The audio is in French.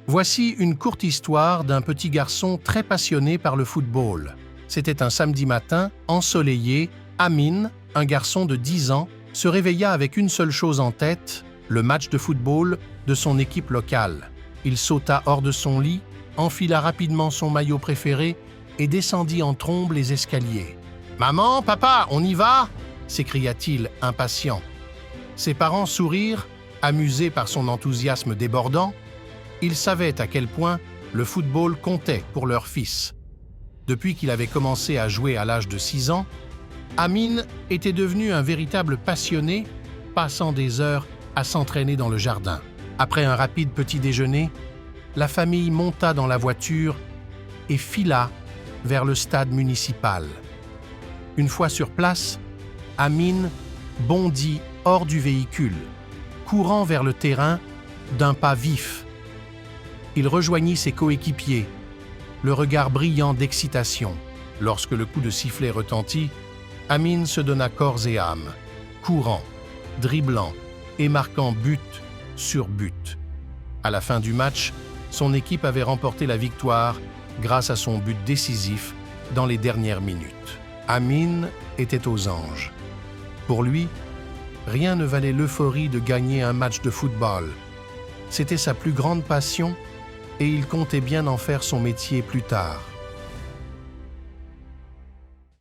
Voici une courte histoire d'un petit garçon très passionné par le football. C'était un samedi matin, ensoleillé. Amin, un garçon de 10 ans, se réveilla avec une seule chose en tête, le match de football de son équipe locale. Il sauta hors de son lit, enfila rapidement son maillot préféré et descendit en trombe les escaliers. « Maman, papa, on y va ?» s'écria-t-il, impatient. Ses parents sourirent, amusés par son enthousiasme débordant. Ils savaient à quel point le football comptait pour leur fils. Depuis qu'il avait commencé à jouer à l'âge de 6 ans, Amin était devenu un véritable passionné, passant des heures à s'entraîner dans le jardin. Après un rapide petit déjeuner, la famille monta dans la voiture et fila vers le stade municipal. Une fois sur place, Amin bondit hors du véhicule, courant vers le terrain d'un pas vif. Il rejoignit ses coéquipiers, le regard brillant d'excitation. Lorsque le coup de sifflet retentit, Amin se donna corps et âme, courant, dribblant et marquant but sur but. À la fin du match, son équipe avait remporté la victoire grâce à son but décisif dans les dernières minutes. Amin était aux anges. Pour lui, rien ne valait l'euphorie de gagner un match de football. C'était sa plus grande passion et il comptait bien en faire son métier plus tard.